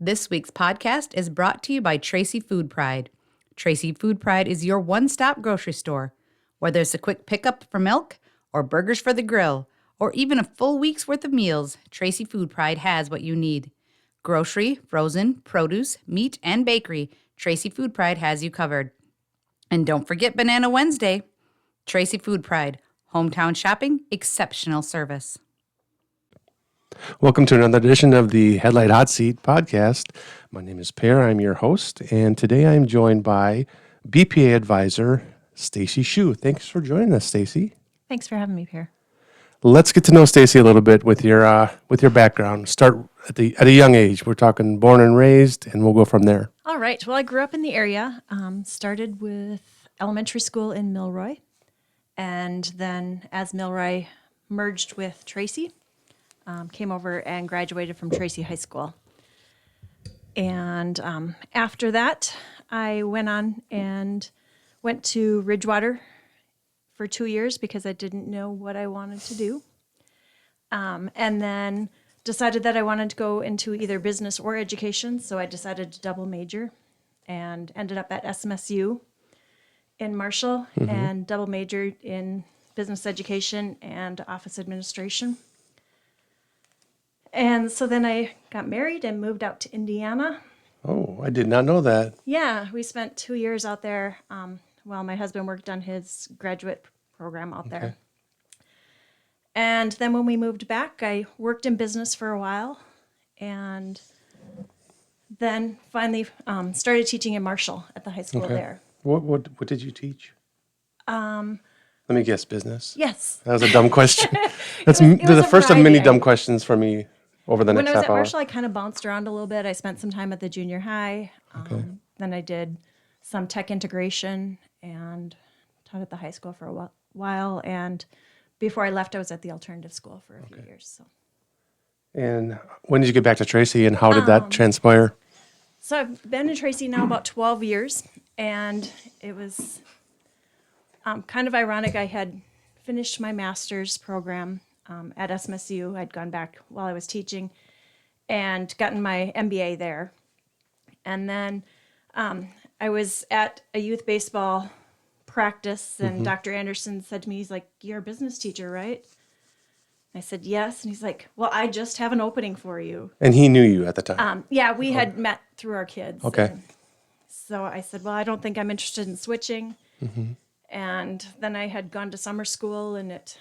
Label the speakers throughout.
Speaker 1: This week's podcast is brought to you by Tracy Food Pride. Tracy Food Pride is your one-stop grocery store. Whether it's a quick pickup for milk, or burgers for the grill, or even a full week's worth of meals, Tracy Food Pride has what you need. Grocery, frozen, produce, meat, and bakery, Tracy Food Pride has you covered. And don't forget Banana Wednesday. Tracy Food Pride, hometown shopping, exceptional service.
Speaker 2: Welcome to another edition of the Headlight Hot Seat podcast. My name is Per. I'm your host, and today I'm joined by BPA Advisor Stacy Schuh. Thanks for joining us, Stacy.
Speaker 3: Thanks for having me, Per.
Speaker 2: Let's get to know Stacy a little bit with your background. Start at a young age. We're talking born and raised, and we'll go from there.
Speaker 3: All right. Well, I grew up in the area. Started with elementary school in Milroy, and then as Milroy merged with Tracy, came over and graduated from Tracy High School. And after that, I went on and went to Ridgewater for 2 years because I didn't know what I wanted to do. And then decided that I wanted to go into either business or education, so I decided to double major and ended up at SMSU in Marshall and double majored in business education and office administration. And so then I got married and moved out to Indiana.
Speaker 2: Oh, I did not know that.
Speaker 3: Yeah, we spent 2 years out there while my husband worked on his graduate program out there. And then when we moved back, I worked in business for a while and then finally started teaching in Marshall at the high school there.
Speaker 2: What did you teach? Let me guess, business?
Speaker 3: Yes.
Speaker 2: That was a dumb question. That's
Speaker 3: it was
Speaker 2: the
Speaker 3: a
Speaker 2: first of many
Speaker 3: variety.
Speaker 2: dumb questions for me over the
Speaker 3: When
Speaker 2: next
Speaker 3: I was
Speaker 2: half
Speaker 3: at
Speaker 2: hour.
Speaker 3: Marshall, I kind of bounced around a little bit. I spent some time at the junior high. Then I did some tech integration and taught at the high school for a while. And before I left, I was at the alternative school for a few years.
Speaker 2: And when did you get back to Tracy, and how did that transpire?
Speaker 3: So I've been in Tracy now about 12 years, and it was kind of ironic. I had finished my master's program at SMSU. I'd gone back while I was teaching and gotten my MBA there. And then I was at a youth baseball practice, and Dr. Anderson said to me, he's like, "You're a business teacher, right?" I said, "Yes." And he's like, "Well, I just have an opening for you."
Speaker 2: And he knew you at the time.
Speaker 3: Yeah, we had met through our kids.
Speaker 2: Okay.
Speaker 3: And so I said, "Well, I don't think I'm interested in switching." And then I had gone to summer school, and it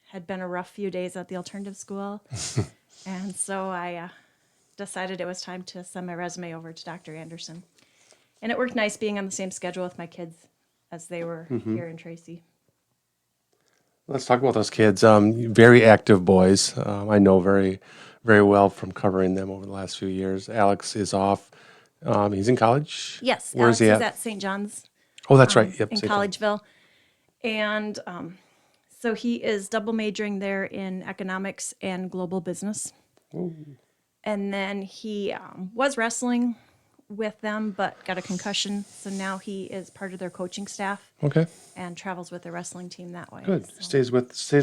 Speaker 3: had been a rough few days at the alternative school. And so I decided it was time to send my resume over to Dr. Anderson. And it worked nice being on the same schedule with my kids as they were here in Tracy.
Speaker 2: Let's talk about those kids. Very active boys. I know very, very well from covering them over the last few years. Alex is off. He's in college.
Speaker 3: Yes,
Speaker 2: Where
Speaker 3: Alex
Speaker 2: is he
Speaker 3: is
Speaker 2: at?
Speaker 3: at St. John's.
Speaker 2: Oh, that's right. Yep.
Speaker 3: In
Speaker 2: St. John.
Speaker 3: Collegeville. And so he is double majoring there in economics and global business.
Speaker 2: Ooh.
Speaker 3: And then he was wrestling with them, but got a concussion. So now he is part of their coaching staff
Speaker 2: Okay.
Speaker 3: and travels with the wrestling team that way.
Speaker 2: Good.
Speaker 3: So.
Speaker 2: Stays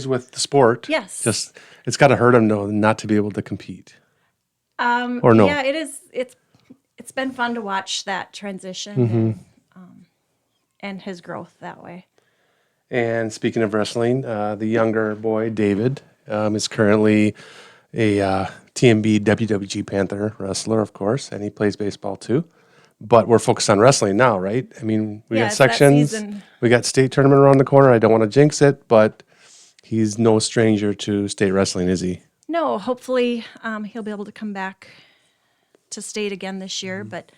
Speaker 2: with the sport.
Speaker 3: Yes.
Speaker 2: Just it's got to hurt him though not to be able to compete. Or no.
Speaker 3: Yeah, it is. It's been fun to watch that transition and his growth that way.
Speaker 2: And speaking of wrestling, the younger boy David is currently a TMB WWG Panther wrestler, of course, and he plays baseball too. But we're focused on wrestling now, right? I mean, we got
Speaker 3: it's that
Speaker 2: sections,
Speaker 3: season.
Speaker 2: we got state tournament around the corner. I don't want to jinx it, but he's no stranger to state wrestling, is he?
Speaker 3: No, hopefully he'll be able to come back to state again this year, but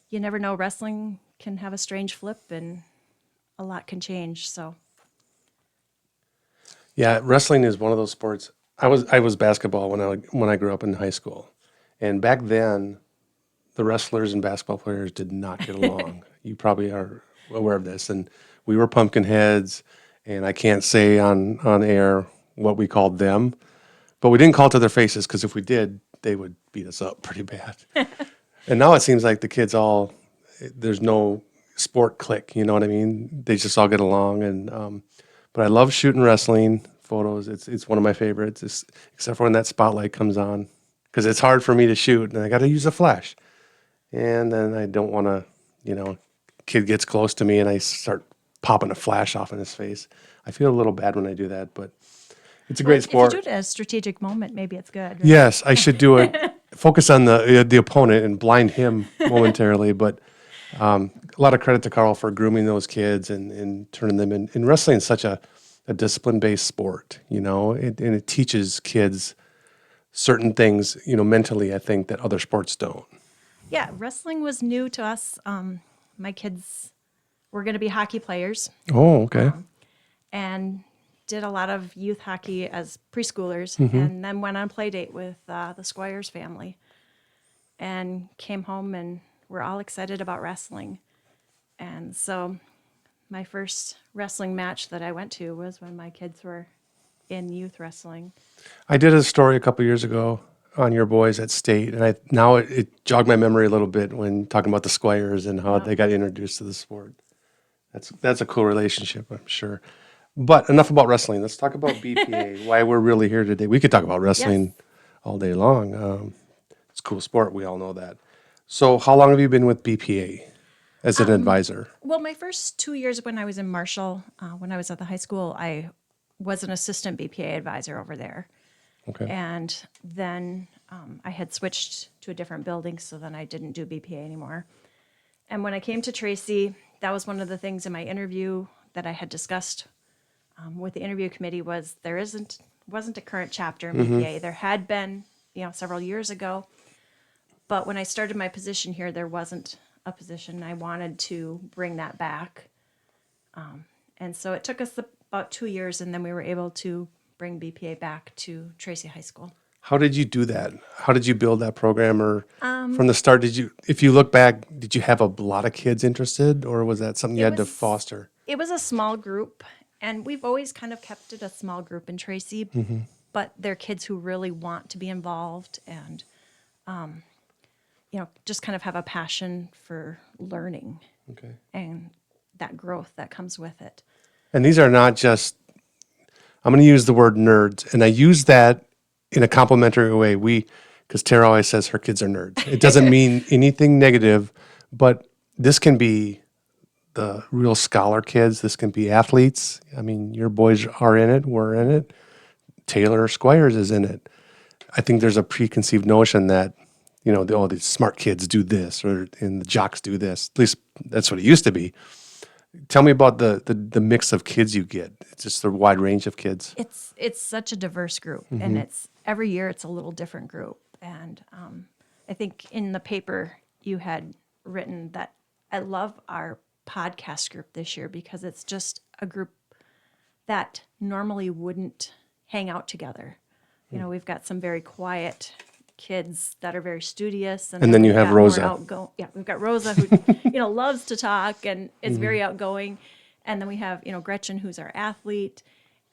Speaker 3: you never know. Wrestling can have a strange flip and a lot can change, so.
Speaker 2: Yeah, wrestling is one of those sports. I was basketball when I grew up in high school, and back then, the wrestlers and basketball players did not get along. You probably are aware of this, and we were pumpkin heads, and I can't say on air what we called them, but we didn't call it to their faces because if we did, they would beat us up pretty bad. And now it seems like the kids there's no sport clique, you know what I mean? They just all get along, and but I love shooting wrestling photos. It's one of my favorites, except for when that spotlight comes on. because it's hard for me to shoot, and I got to use a flash. And then I don't want to, kid gets close to me and I start popping a flash off in his face. I feel a little bad when I do that, but it's a great sport.
Speaker 3: If you do it at a strategic moment, maybe it's good. Right?
Speaker 2: Yes, I should do it. Focus on the opponent and blind him momentarily. But a lot of credit to Carl for grooming those kids and turning them in. And wrestling is such a discipline-based sport, and it teaches kids certain things, mentally, I think, that other sports don't.
Speaker 3: Yeah, wrestling was new to us. My kids were going to be hockey players
Speaker 2: Oh, okay.
Speaker 3: and did a lot of youth hockey as preschoolers, and then went on a play date with the Squires family and came home and we're all excited about wrestling. And so my first wrestling match that I went to was when my kids were in youth wrestling.
Speaker 2: I did a story a couple years ago on your boys at state, and now it jogged my memory a little bit when talking about the Squires and how they got introduced to the sport. That's a cool relationship, I'm sure. But enough about wrestling. Let's talk about BPA. Why we're really here today. We could talk about wrestling all day long. It's a cool sport. We all know that. So, how long have you been with BPA as an advisor?
Speaker 3: Well, my first 2 years when I was in Marshall, when I was at the high school, I was an assistant BPA advisor over there.
Speaker 2: Okay.
Speaker 3: And then I had switched to a different building, so then I didn't do BPA anymore. And when I came to Tracy, that was one of the things in my interview that I had discussed with the interview committee was there wasn't a current chapter in BPA. There had been, several years ago, but when I started my position here, there wasn't a position. I wanted to bring that back, and so it took us about 2 years, and then we were able to bring BPA back to Tracy High School.
Speaker 2: How did you do that? How did you build that program? Or from the start, if you look back, did you have a lot of kids interested, or was that something you had to foster?
Speaker 3: It was a small group, and we've always kind of kept it a small group in Tracy, but they're kids who really want to be involved and, just kind of have a passion for learning and that growth that comes with it.
Speaker 2: And these are not just, I'm going to use the word nerds, and I use that in a complimentary way. Because Tara always says her kids are nerds. It doesn't mean anything negative, but this can be the real scholar kids. This can be athletes. I mean, your boys are in it. We're in it. Taylor Squires is in it. I think there's a preconceived notion that, these smart kids do this, and the jocks do this. At least that's what it used to be. Tell me about the mix of kids you get. It's just the wide range of kids.
Speaker 3: It's such a diverse group, and it's every year it's a little different group. And I think in the paper you had written that I love our podcast group this year because it's just a group that normally wouldn't hang out together. We've got some very quiet kids that are very studious, and
Speaker 2: then you have Rosa.
Speaker 3: Yeah, we've got Rosa who loves to talk and is very outgoing, and then we have Gretchen, who's our athlete,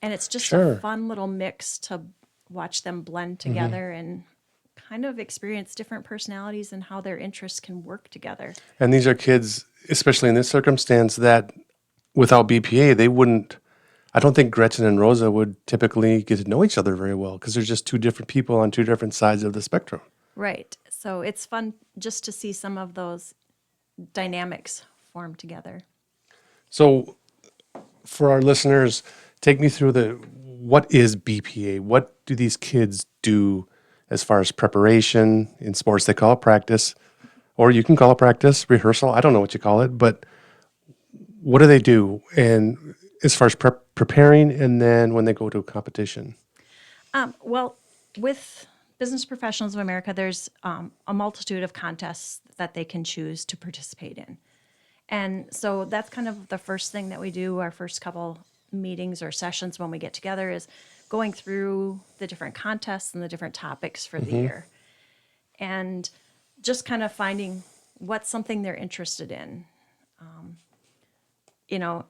Speaker 3: and it's just a fun little mix to watch them blend together and kind of experience different personalities and how their interests can work together.
Speaker 2: And these are kids, especially in this circumstance, that without BPA they wouldn't. I don't think Gretchen and Rosa would typically get to know each other very well because they're just two different people on two different sides of the spectrum.
Speaker 3: Right. So it's fun just to see some of those dynamics form together.
Speaker 2: So for our listeners, take me through what is BPA? What do these kids do as far as preparation? In sports, they call it practice, or you can call it practice, rehearsal. I don't know what you call it, but what do they do? And as far as preparing, and then when they go to a competition?
Speaker 3: Well, with Business Professionals of America, there's a multitude of contests that they can choose to participate in. And so that's kind of the first thing that we do, our first couple meetings or sessions when we get together is going through the different contests and the different topics for the year. And just kind of finding what's something they're interested in.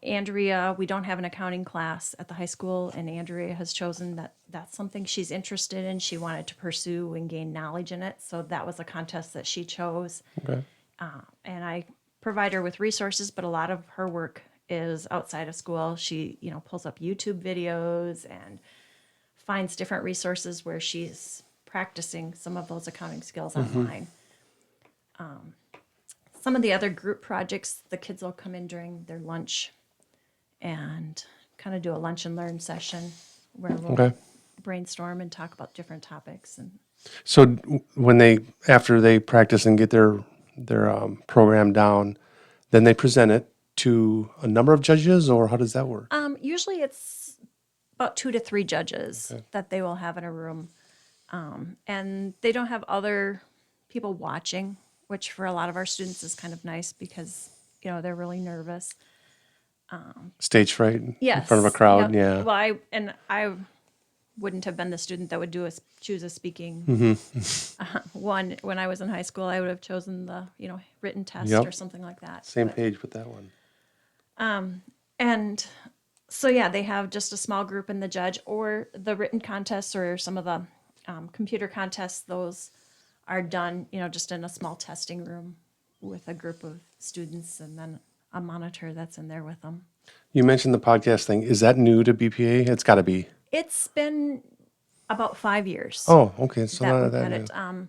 Speaker 3: Andrea, we don't have an accounting class at the high school, and Andrea has chosen that that's something she's interested in. She wanted to pursue and gain knowledge in it. So that was a contest that she chose.
Speaker 2: Okay.
Speaker 3: And I provide her with resources, but a lot of her work is outside of school. She, pulls up YouTube videos and finds different resources where she's practicing some of those accounting skills online. Some of the other group projects, the kids will come in during their lunch and kind of do a lunch and learn session where we'll
Speaker 2: Okay.
Speaker 3: brainstorm and talk about different topics. And
Speaker 2: So after they practice and get their program down, then they present it to a number of judges, or how does that work?
Speaker 3: usually it's about 2 to 3 judges that they will have in a room. And they don't have other people watching, which for a lot of our students is kind of nice because, they're really nervous.
Speaker 2: Stage fright in
Speaker 3: Yes.
Speaker 2: front of a crowd.
Speaker 3: Yep.
Speaker 2: Yeah.
Speaker 3: Well, I wouldn't have been the student that would choose a speaking one when I was in high school. I would have chosen the, written test
Speaker 2: Yep.
Speaker 3: or something like that.
Speaker 2: Same
Speaker 3: But-
Speaker 2: page with that one.
Speaker 3: And so, yeah, they have just a small group in the judge or the written contests or some of the computer contests. Those are done, just in a small testing room with a group of students and then a monitor that's in there with them.
Speaker 2: You mentioned the podcast thing. Is that new to BPA? It's got to be.
Speaker 3: It's been about 5 years.
Speaker 2: Oh, okay. So
Speaker 3: that
Speaker 2: not
Speaker 3: we've
Speaker 2: that
Speaker 3: had
Speaker 2: new.
Speaker 3: it.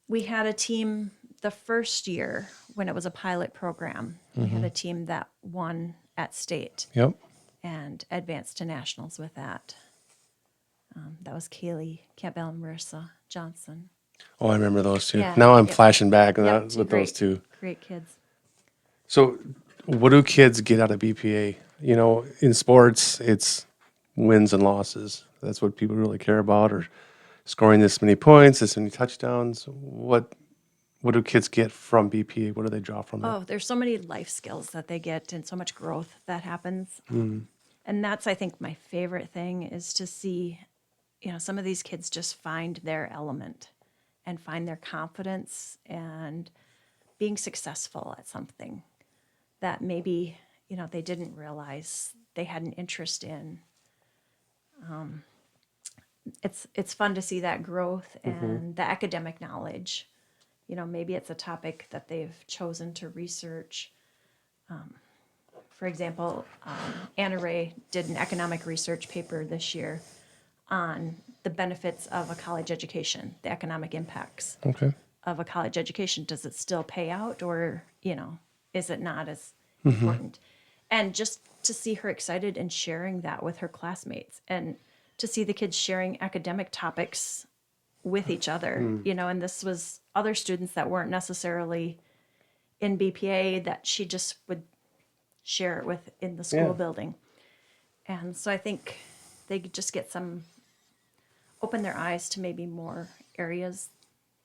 Speaker 3: We had a team the first year when it was a pilot program. We had a team that won at state
Speaker 2: Yep.
Speaker 3: and advanced to nationals with that. That was Kaylee Campbell and Marissa Johnson.
Speaker 2: Oh, I remember those two.
Speaker 3: Yeah,
Speaker 2: Now I'm
Speaker 3: yep.
Speaker 2: flashing back
Speaker 3: Yep,
Speaker 2: with those two.
Speaker 3: Great kids.
Speaker 2: So, what do kids get out of BPA? In sports, it's wins and losses. That's what people really care about, or scoring this many points, this many touchdowns. What do kids get from BPA? What do they draw from it?
Speaker 3: Oh, there's so many life skills that they get and so much growth that happens. And that's, I think, my favorite thing is to see, some of these kids just find their element and find their confidence and being successful at something that maybe, they didn't realize they had an interest in. It's fun to see that growth and the academic knowledge. Maybe it's a topic that they've chosen to research. For example, Anna Ray did an economic research paper this year on the benefits of a college education, the economic impacts
Speaker 2: Okay.
Speaker 3: of a college education. Does it still pay out or, is it not as important? And just to see her excited and sharing that with her classmates and to see the kids sharing academic topics with each other, and this was other students that weren't necessarily in BPA that she just would share it with in the school
Speaker 2: Yeah.
Speaker 3: building. And so I think they could just get open their eyes to maybe more areas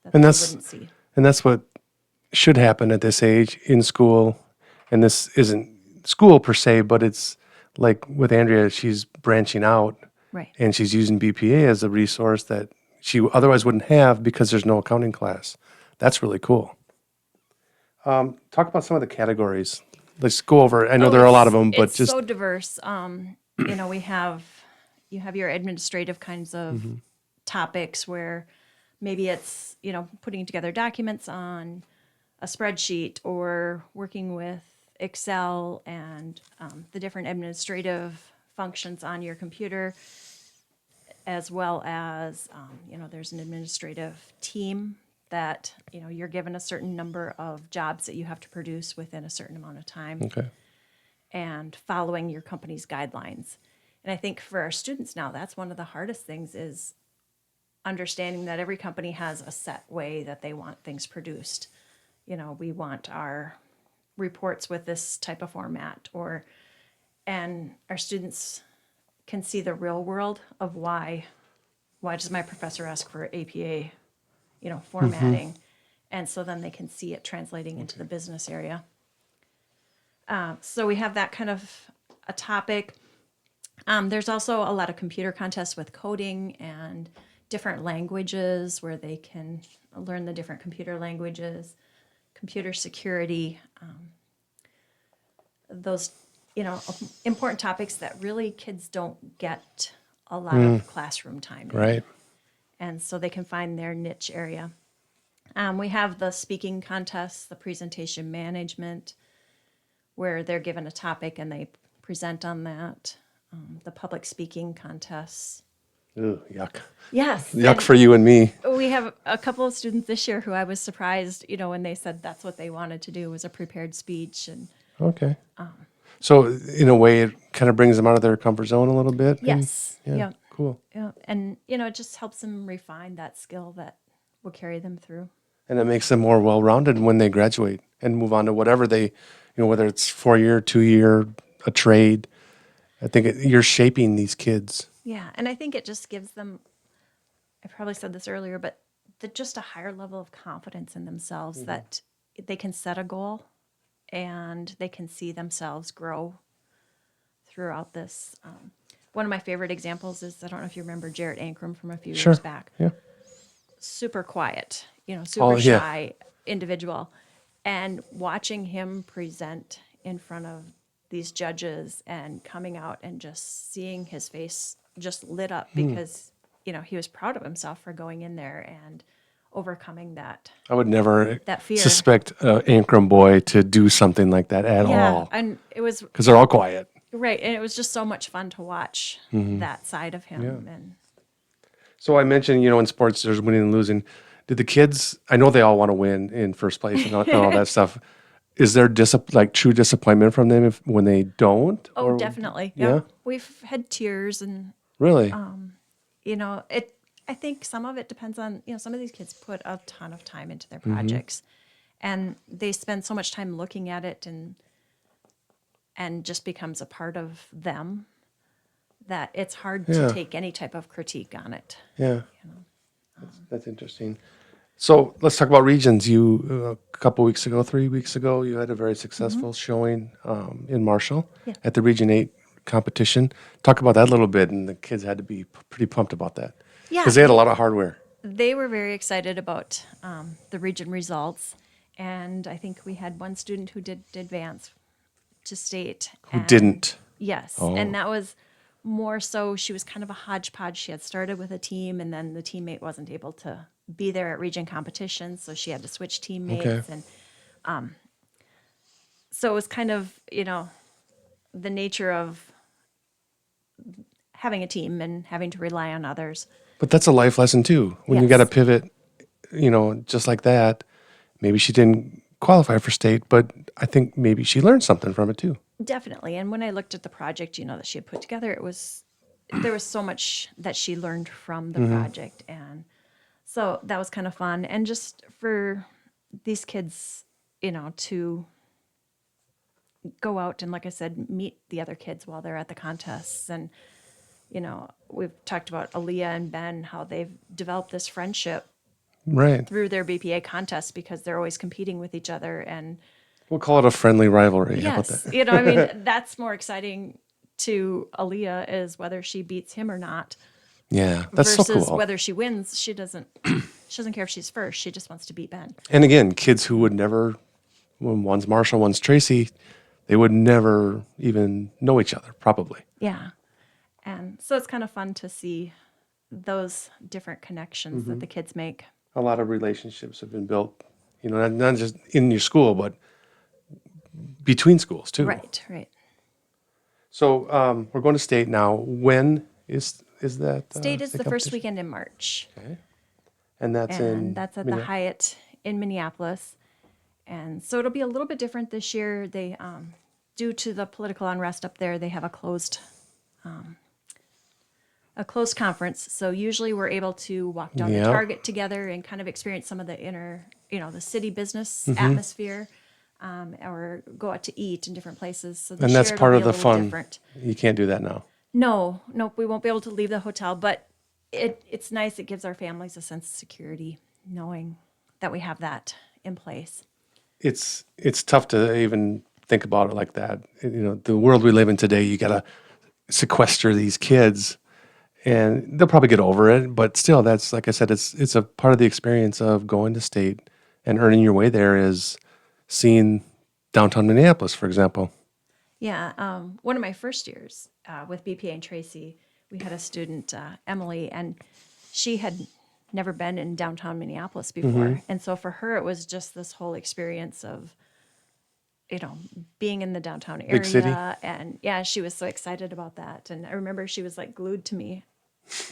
Speaker 3: that
Speaker 2: And
Speaker 3: they
Speaker 2: that's-
Speaker 3: wouldn't see.
Speaker 2: And that's what should happen at this age in school. And this isn't school per se, but it's like with Andrea, she's branching out
Speaker 3: Right.
Speaker 2: and she's using BPA as a resource that she otherwise wouldn't have because there's no accounting class. That's really cool. Talk about some of the categories. Let's go over. I know there are a lot of them, but
Speaker 3: it's
Speaker 2: just
Speaker 3: so diverse. You have your administrative kinds of topics where maybe it's, putting together documents on a spreadsheet or working with Excel and the different administrative functions on your computer, as well as, there's an administrative team that, you're given a certain number of jobs that you have to produce within a certain amount of time.
Speaker 2: okay.
Speaker 3: And following your company's guidelines. And I think for our students now, that's one of the hardest things is understanding that every company has a set way that they want things produced. We want our reports with this type of format and our students can see the real world of why does my professor ask for APA, formatting. And so then they can see it translating into the business area. So we have that kind of a topic. There's also a lot of computer contests with coding and different languages where they can learn the different computer languages, computer security, those, important topics that really kids don't get a lot of classroom time in.
Speaker 2: Right.
Speaker 3: And so they can find their niche area. We have the speaking contests, the presentation management, where they're given a topic and they present on that. The public speaking contests.
Speaker 2: Ooh, yuck.
Speaker 3: Yes.
Speaker 2: Yuck
Speaker 3: and
Speaker 2: for you and me.
Speaker 3: we have a couple of students this year who I was surprised, when they said that's what they wanted to do was a prepared speech. And
Speaker 2: Okay. So in a way, it kind of brings them out of their comfort zone a little bit.
Speaker 3: yes.
Speaker 2: And,
Speaker 3: Yeah.
Speaker 2: cool.
Speaker 3: Yeah. And, it just helps them refine that skill that will carry them through.
Speaker 2: And it makes them more well-rounded when they graduate and move on to whatever they, whether it's 4-year, 2-year, a trade. I think you're shaping these kids.
Speaker 3: Yeah. And I think it just gives them, I probably said this earlier, but just a higher level of confidence in themselves that they can set a goal and they can see themselves grow throughout this. One of my favorite examples is, I don't know if you remember Jarrett Ankrum from a few
Speaker 2: Sure.
Speaker 3: years back.
Speaker 2: Yeah.
Speaker 3: Super quiet, super
Speaker 2: Oh, yeah.
Speaker 3: shy individual. And watching him present in front of these judges and coming out and just seeing his face just lit up because, he was proud of himself for going in there and overcoming that.
Speaker 2: I would never
Speaker 3: That fear.
Speaker 2: suspect an Ankrum boy to do something like that at all.
Speaker 3: And it was
Speaker 2: Because they're all quiet.
Speaker 3: right. And it was just so much fun to watch that side of him.
Speaker 2: Yeah.
Speaker 3: And
Speaker 2: So I mentioned, in sports, there's winning and losing. Did the kids, I know they all want to win in first place and all that stuff. Is there true disappointment from them when they don't?
Speaker 3: oh, definitely.
Speaker 2: Yeah?
Speaker 3: We've had tears and
Speaker 2: Really?
Speaker 3: I think some of it depends on, some of these kids put a ton of time into their projects and they spend so much time looking at it and just becomes a part of them that it's hard
Speaker 2: Yeah.
Speaker 3: to take any type of critique on it.
Speaker 2: Yeah. That's interesting. So let's talk about regions. You, a couple weeks ago, 3 weeks ago, you had a very successful showing in Marshall
Speaker 3: Yeah.
Speaker 2: at the Region 8 competition. Talk about that a little bit, and the kids had to be pretty pumped about that.
Speaker 3: Yeah.
Speaker 2: Because they had a lot of hardware.
Speaker 3: They were very excited about the region results. And I think we had one student who did advance to state.
Speaker 2: Who didn't?
Speaker 3: Yes.
Speaker 2: Oh.
Speaker 3: And that was more so, she was kind of a hodgepodge. She had started with a team and then the teammate wasn't able to be there at region competition. So she had to switch teammates.
Speaker 2: Okay.
Speaker 3: And so it was kind of, the nature of having a team and having to rely on others.
Speaker 2: But that's a life lesson too. When you
Speaker 3: Yes.
Speaker 2: got to pivot, just like that. Maybe she didn't qualify for state, but I think maybe she learned something from it too.
Speaker 3: Definitely. And when I looked at the project, that she had put together, there was so much that she learned from the project. And so that was kind of fun. And just for these kids, to go out and, like I said, meet the other kids while they're at the contests. And, we've talked about Aaliyah and Ben, how they've developed this friendship
Speaker 2: Right.
Speaker 3: through their BPA contests because they're always competing with each other. And
Speaker 2: We'll call it a friendly rivalry. How about
Speaker 3: yes,
Speaker 2: that?
Speaker 3: that's more exciting to Aaliyah is whether she beats him or not
Speaker 2: Yeah, that's so
Speaker 3: versus
Speaker 2: cool.
Speaker 3: whether she wins. She doesn't care if she's first. She just wants to beat Ben.
Speaker 2: And again, kids who would never, when one's Marshall, one's Tracy, they would never even know each other, probably.
Speaker 3: Yeah. And so it's kind of fun to see those different connections that the kids make.
Speaker 2: A lot of relationships have been built, not just in your school, but between schools too.
Speaker 3: Right.
Speaker 2: So we're going to state now. When is that?
Speaker 3: State is
Speaker 2: state
Speaker 3: the first
Speaker 2: competition?
Speaker 3: weekend in March.
Speaker 2: Okay. And that's
Speaker 3: And that's at the Hyatt in Minneapolis. And so it'll be a little bit different this year. They, due to the political unrest up there, they have a closed conference. So usually we're able to walk down
Speaker 2: Yeah.
Speaker 3: the Target together and kind of experience some of the inner, the city business atmosphere, or go out to eat in different places. So this
Speaker 2: And that's
Speaker 3: year it'll
Speaker 2: part
Speaker 3: be
Speaker 2: of
Speaker 3: a
Speaker 2: the
Speaker 3: little
Speaker 2: fun.
Speaker 3: different.
Speaker 2: You can't do that now.
Speaker 3: No, we won't be able to leave the hotel, but it's nice. It gives our families a sense of security knowing that we have that in place.
Speaker 2: It's tough to even think about it like that. The world we live in today, you got to sequester these kids, and they'll probably get over it. But still, that's, like I said, it's a part of the experience of going to state and earning your way there is seeing downtown Minneapolis, for example.
Speaker 3: Yeah, one of my first years with BPA and Tracy, we had a student, Emily, and she had never been in downtown Minneapolis before. And so for her, it was just this whole experience of, being in the downtown area.
Speaker 2: Big city.
Speaker 3: And yeah, she was so excited about that. And I remember she was like glued to me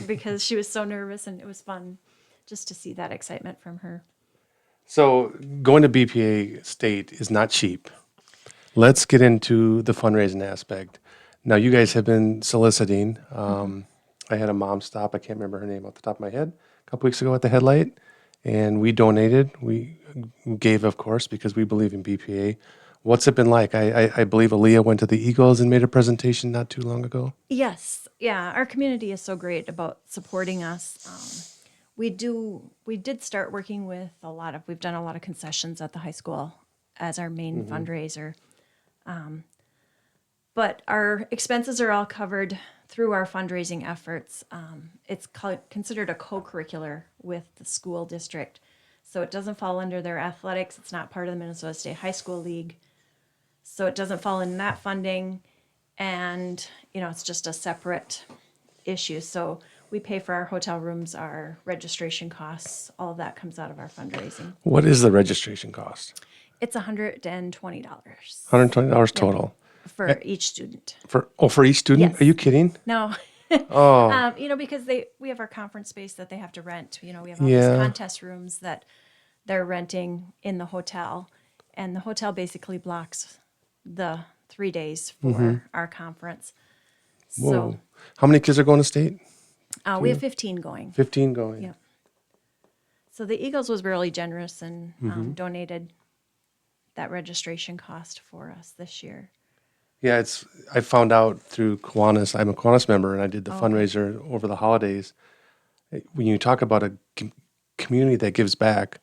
Speaker 3: because she was so nervous, and it was fun just to see that excitement from her.
Speaker 2: So going to BPA State is not cheap. Let's get into the fundraising aspect. Now, you guys have been soliciting. I had a mom stop. I can't remember her name off the top of my head. A couple weeks ago at the Headlight, and we donated. We gave, of course, because we believe in BPA. What's it been like? I believe Aaliyah went to the Eagles and made a presentation not too long ago.
Speaker 3: Yes, yeah, our community is so great about supporting us. We did start working with we've done a lot of concessions at the high school as our main fundraiser. But our expenses are all covered through our fundraising efforts. It's considered a co-curricular with the school district. So it doesn't fall under their athletics. It's not part of the Minnesota State High School League. So it doesn't fall in that funding. And, it's just a separate issue. So we pay for our hotel rooms, our registration costs. All of that comes out of our fundraising.
Speaker 2: What is the registration cost?
Speaker 3: It's $120.
Speaker 2: $120 total.
Speaker 3: For each student.
Speaker 2: For each student?
Speaker 3: Yes.
Speaker 2: Are you kidding?
Speaker 3: No.
Speaker 2: Oh,
Speaker 3: Because we have our conference space that they have to rent. We have all
Speaker 2: Yeah.
Speaker 3: these contest rooms that they're renting in the hotel. And the hotel basically blocks the 3 days for our conference.
Speaker 2: whoa.
Speaker 3: So
Speaker 2: How many kids are going to state?
Speaker 3: we have 15 going.
Speaker 2: 15 going.
Speaker 3: Yeah. So the Eagles was really generous and donated that registration cost for us this year.
Speaker 2: Yeah, I found out through Kiwanis. I'm a Kiwanis member, and I did the
Speaker 3: Okay.
Speaker 2: fundraiser over the holidays. When you talk about a community that gives back,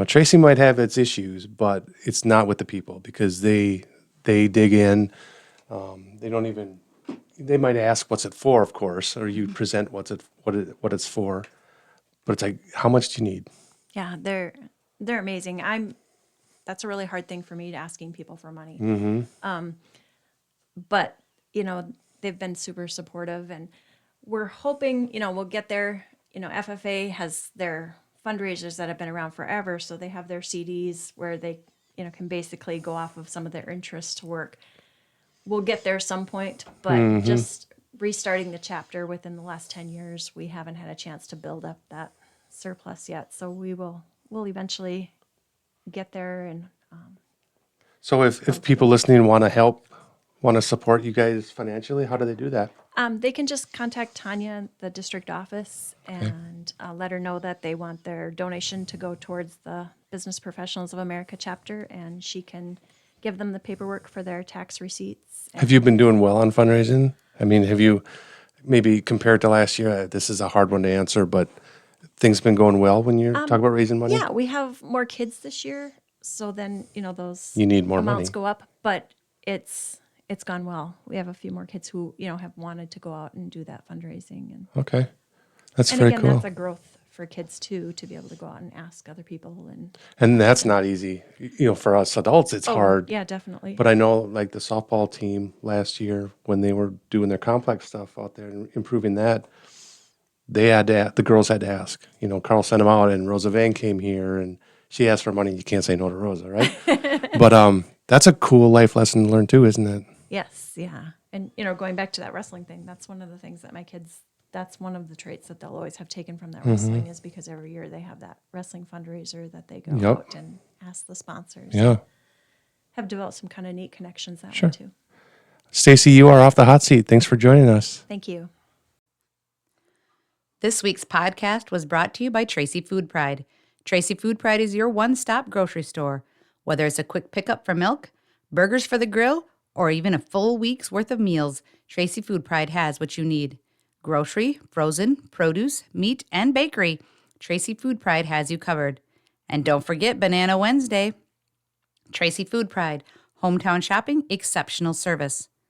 Speaker 2: Tracy might have its issues, but it's not with the people because they dig in. They don't even. They might ask what's it for, of course, or you present what it's for. But it's like, how much do you need?
Speaker 3: Yeah, they're amazing. That's a really hard thing for me, asking people for money. But they've been super supportive, and we're hoping we'll get there. FFA has their fundraisers that have been around forever, so they have their CDs where they can basically go off of some of their interest to work. We'll get there some point, but just restarting the chapter within the last 10 years, we haven't had a chance to build up that surplus yet. So we'll eventually get there. And
Speaker 2: So if people listening want to help, want to support you guys financially, how do they do that?
Speaker 3: they can just contact Tanya, the district office, and let her know that they want their donation to go towards the Business Professionals of America chapter, and she can give them the paperwork for their tax receipts.
Speaker 2: Have you been doing well on fundraising? I mean, have you maybe compared to last year? This is a hard one to answer, but things been going well when you talk about raising money?
Speaker 3: Yeah, we have more kids this year, so then those
Speaker 2: You need more
Speaker 3: amounts
Speaker 2: money.
Speaker 3: go up, but it's gone well. We have a few more kids who have wanted to go out and do that fundraising, and
Speaker 2: Okay. That's
Speaker 3: and
Speaker 2: very
Speaker 3: again,
Speaker 2: cool.
Speaker 3: that's a growth for kids too, to be able to go out and ask other people.
Speaker 2: And that's not easy. For us adults, it's hard.
Speaker 3: Yeah, definitely.
Speaker 2: But I know, like the softball team last year, when they were doing their complex stuff out there and improving that, the girls had to ask. Carl sent them out, and Rosa Van came here, and she asked for money. You can't say no to Rosa, right? But that's a cool life lesson to learn too, isn't it?
Speaker 3: Yes, yeah. And, going back to that wrestling thing, that's one of the things that my kids, that's one of the traits that they'll always have taken from that wrestling, is because every year they have that wrestling fundraiser that they go
Speaker 2: Yep.
Speaker 3: out and ask the sponsors.
Speaker 2: Yeah.
Speaker 3: Have developed some kind of neat connections that
Speaker 2: Sure.
Speaker 3: way too.
Speaker 2: Stacy, you are off the hot seat. Thanks for joining us.
Speaker 3: Thank you.
Speaker 1: This week's podcast was brought to you by Tracy Food Pride. Tracy Food Pride is your one-stop grocery store. Whether it's a quick pickup for milk, burgers for the grill, or even a full week's worth of meals, Tracy Food Pride has what you need. Grocery, frozen, produce, meat, and bakery, Tracy Food Pride has you covered. And don't forget Banana Wednesday. Tracy Food Pride, hometown shopping, exceptional service.